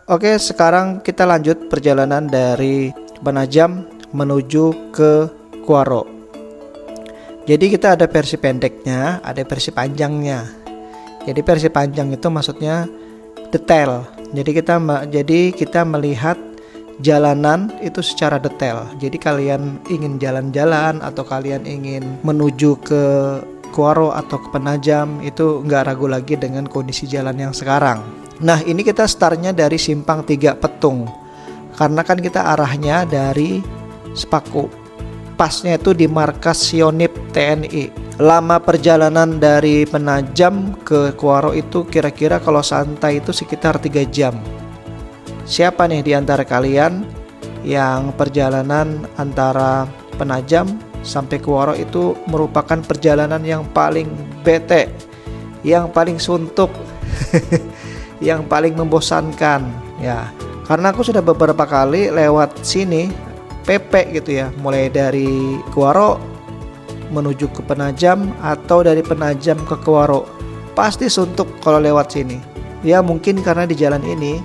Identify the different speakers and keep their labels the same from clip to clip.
Speaker 1: Oke, sekarang kita lanjut perjalanan dari Penajam menuju ke Kuaro. Jadi kita ada versi pendeknya, ada versi panjangnya. Jadi versi panjang itu maksudnya detail. Jadi kita melihat jalanan itu secara detail. Jadi kalian ingin jalan-jalan atau kalian ingin menuju ke Kuaro atau ke Penajam, itu nggak ragu lagi dengan kondisi jalan yang sekarang. Nah, ini kita startnya dari Simpang 3 Petung. Karena kan kita arahnya dari Sepaku. Pasnya itu di markas Sionip TNI. Lama perjalanan dari Penajam ke Kuaro itu kira-kira kalau santai itu sekitar 3 jam. Siapa nih di antara kalian yang perjalanan antara Penajam sampai Kuaro itu merupakan perjalanan yang paling bete, yang paling suntuk, yang paling membosankan ya? Karena aku sudah beberapa kali lewat sini PP gitu ya, mulai dari Kuaro menuju ke Penajam atau dari Penajam ke Kuaro, pasti suntuk kalau lewat sini ya. Mungkin karena di jalan ini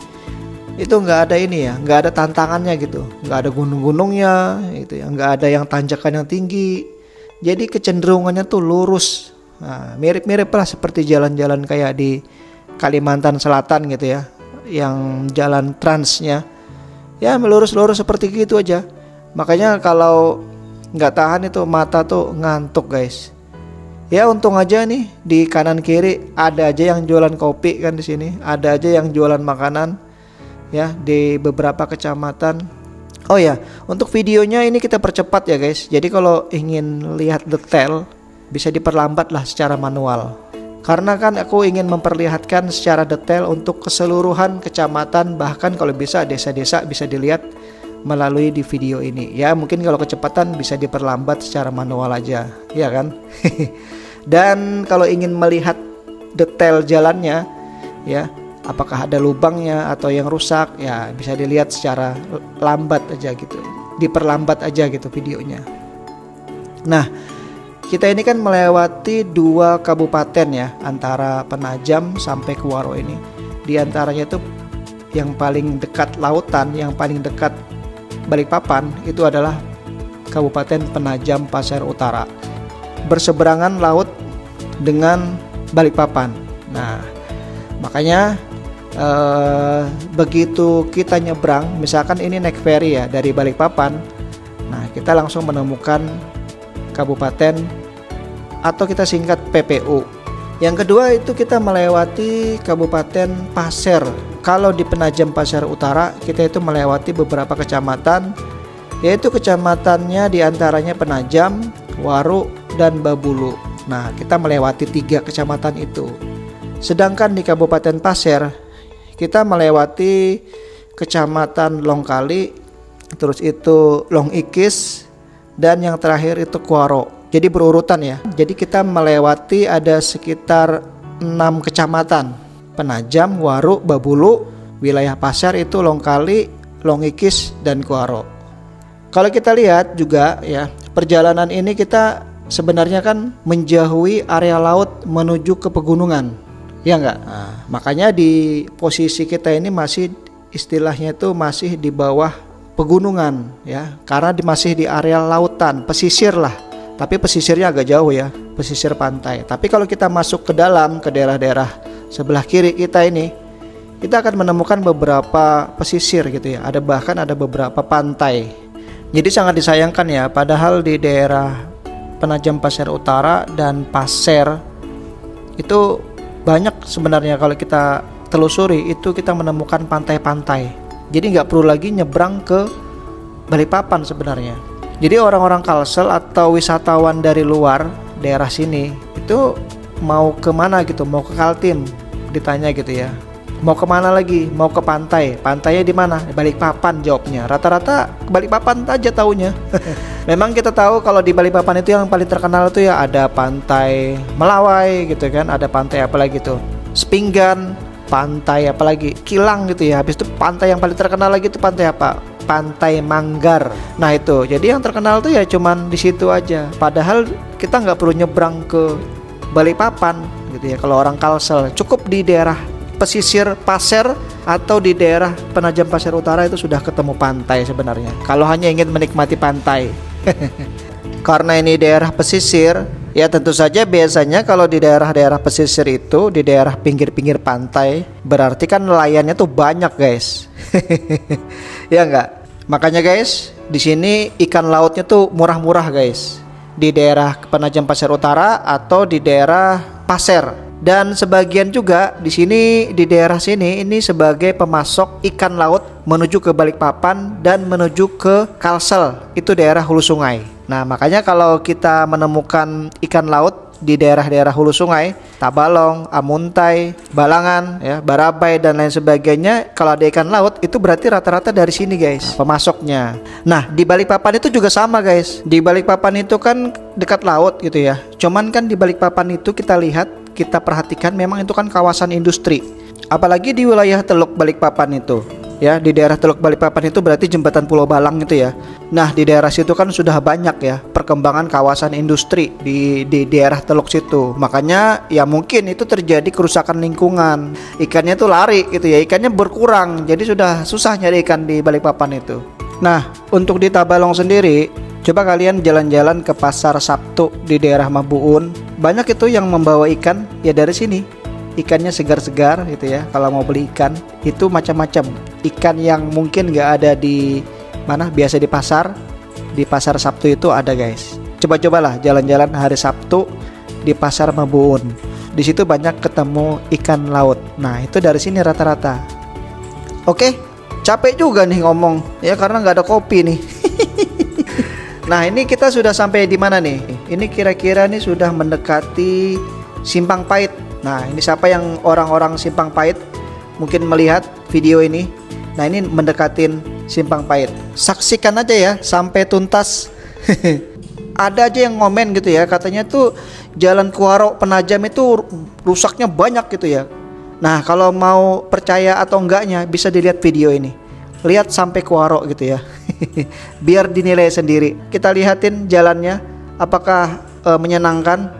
Speaker 1: itu nggak ada ini ya, nggak ada tantangannya gitu, nggak ada gunung-gunungnya gitu ya, nggak ada yang tanjakan yang tinggi, jadi kecenderungannya tuh lurus. Nah, mirip-mirip lah seperti jalan-jalan kayak di Kalimantan Selatan gitu ya, yang jalan transnya ya melurus-lurus seperti gitu aja. Makanya kalau nggak tahan itu mata tuh ngantuk guys. Ya untung aja nih di kanan kiri ada aja yang jualan kopi kan, di sini ada aja yang jualan makanan ya di beberapa kecamatan. Oh ya, untuk videonya ini kita percepat ya guys. Jadi kalau ingin lihat detail bisa diperlambat lah secara manual. Karena kan aku ingin memperlihatkan secara detail untuk keseluruhan kecamatan, bahkan kalau bisa desa-desa bisa dilihat melalui di video ini. Ya mungkin kalau kecepatan bisa diperlambat secara manual aja, ya kan? Dan kalau ingin melihat detail jalannya, ya apakah ada lubangnya atau yang rusak, ya bisa dilihat secara lambat aja gitu, diperlambat aja gitu videonya. Nah, kita ini kan melewati 2 kabupaten ya, antara Penajam sampai Kuaro ini. Di antaranya itu yang paling dekat lautan, yang paling dekat Balikpapan itu adalah Kabupaten Penajam Pasir Utara. Berseberangan laut dengan Balikpapan. Nah, makanya begitu kita nyebrang, misalkan ini naik ferry ya dari Balikpapan, nah kita langsung menemukan kabupaten atau kita singkat PPU. Yang kedua itu kita melewati Kabupaten Pasir. Kalau di Penajam Pasir Utara kita itu melewati beberapa kecamatan, yaitu kecamatannya diantaranya Penajam, Waru, dan Babulu. Nah kita melewati 3 kecamatan itu. Sedangkan di Kabupaten Pasir kita melewati kecamatan Longkali, terus itu Longikis, dan yang terakhir itu Kuaro. Jadi berurutan ya. Jadi kita melewati ada sekitar 6 kecamatan: Penajam, Waru, Babulu, wilayah Pasir itu Longkali, Longikis, dan Kuaro. Kalau kita lihat juga ya, perjalanan ini kita sebenarnya kan menjauhi area laut menuju ke pegunungan, ya enggak? Nah, makanya di posisi kita ini masih istilahnya itu masih di bawah pegunungan ya, karena masih di area lautan, pesisir lah. Tapi pesisirnya agak jauh ya, pesisir pantai. Tapi kalau kita masuk ke dalam, ke daerah-daerah sebelah kiri kita ini, kita akan menemukan beberapa pesisir gitu ya. Bahkan ada beberapa pantai. Jadi sangat disayangkan ya, padahal di daerah Penajam Pasir Utara dan Pasir itu banyak sebenarnya, kalau kita telusuri itu kita menemukan pantai-pantai. Jadi nggak perlu lagi nyebrang ke Balikpapan sebenarnya. Jadi orang-orang Kalsel atau wisatawan dari luar daerah sini itu mau kemana gitu, mau ke Kaltim ditanya gitu ya, mau kemana lagi, mau ke pantai, pantainya di mana? Balikpapan jawabnya. Rata-rata ke Balikpapan aja taunya. Memang kita tahu kalau di Balikpapan itu yang paling terkenal itu ya ada pantai Melawai gitu kan, ada pantai apa lagi tuh, Sepinggan, pantai apa lagi, Kilang gitu ya. Habis itu pantai yang paling terkenal lagi itu pantai apa? Pantai Manggar. Nah itu, jadi yang terkenal tuh ya cuman di situ aja. Padahal kita nggak perlu nyebrang ke Balikpapan gitu ya. Kalau orang Kalsel cukup di daerah pesisir Pasir atau di daerah Penajam Pasir Utara itu sudah ketemu pantai sebenarnya. Kalau hanya ingin menikmati pantai. Karena ini daerah pesisir, ya tentu saja biasanya kalau di daerah-daerah pesisir itu, di daerah pinggir-pinggir pantai, berarti kan nelayannya tuh banyak guys. Ya enggak? Makanya guys, di sini ikan lautnya tuh murah-murah guys. Di daerah Penajam Pasir Utara atau di daerah Pasir. Dan sebagian juga di sini, di daerah sini ini sebagai pemasok ikan laut menuju ke Balikpapan dan menuju ke Kalsel, itu daerah hulu sungai. Nah makanya kalau kita menemukan ikan laut di daerah-daerah hulu sungai, Tabalong, Amuntai, Balangan, ya, Barabai dan lain sebagainya, kalau ada ikan laut itu berarti rata-rata dari sini guys, pemasoknya. Nah di Balikpapan itu juga sama guys. Di Balikpapan itu kan dekat laut gitu ya. Cuman kan di Balikpapan itu kita lihat, kita perhatikan memang itu kan kawasan industri. Apalagi di wilayah Teluk Balikpapan itu. Ya, di daerah Teluk Balikpapan itu berarti jembatan Pulau Balang itu ya. Nah, di daerah situ kan sudah banyak ya perkembangan kawasan industri di daerah Teluk situ. Makanya ya mungkin itu terjadi kerusakan lingkungan. Ikannya tuh lari gitu ya. Ikannya berkurang. Jadi sudah susah nyari ikan di Balikpapan itu. Nah, untuk di Tabalong sendiri, coba kalian jalan-jalan ke Pasar Sabtu di daerah Mabuun. Banyak itu yang membawa ikan ya dari sini. Ikannya segar-segar gitu ya. Kalau mau beli ikan itu macam-macam. Ikan yang mungkin nggak ada di mana biasa di pasar. Di Pasar Sabtu itu ada guys. Coba-cobalah jalan-jalan hari Sabtu di Pasar Mabuun. Di situ banyak ketemu ikan laut. Nah itu dari sini rata-rata. Oke, capek juga nih ngomong ya karena nggak ada kopi nih. Nah ini kita sudah sampai di mana nih? Ini kira-kira nih sudah mendekati Simpang Pait. Nah ini siapa yang orang-orang Simpang Pait mungkin melihat video ini. Nah ini mendekatin Simpang Pait. Saksikan aja ya sampai tuntas. Ada aja yang ngomen gitu ya, katanya tuh Jalan Kuaro Penajam itu rusaknya banyak gitu ya. Nah kalau mau percaya atau enggaknya bisa dilihat video ini. Lihat sampai Kuaro gitu ya. Biar dinilai sendiri. Kita lihatin jalannya apakah menyenangkan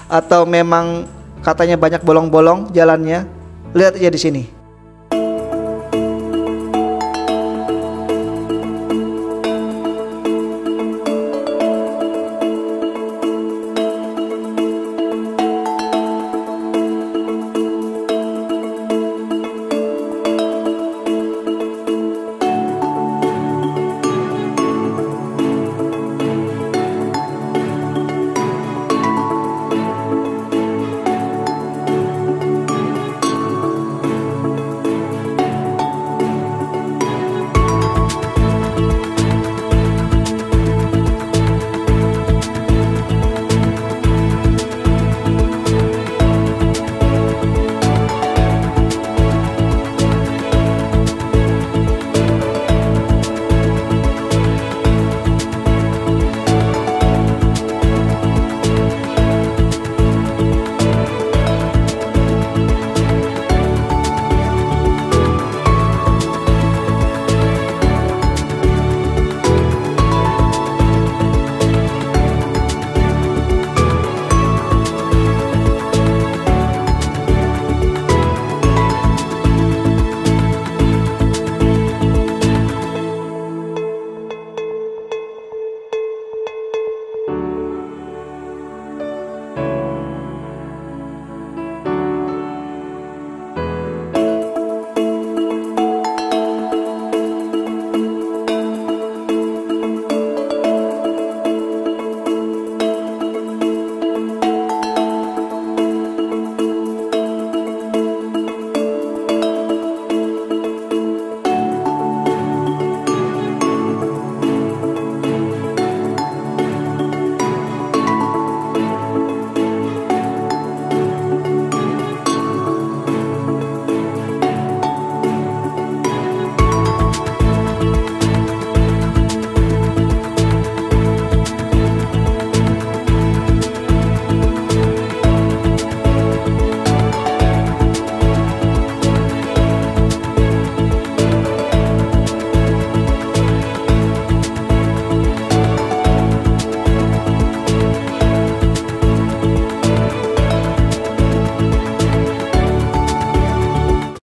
Speaker 1: atau memang katanya banyak bolong-bolong jalannya. Lihat aja di sini.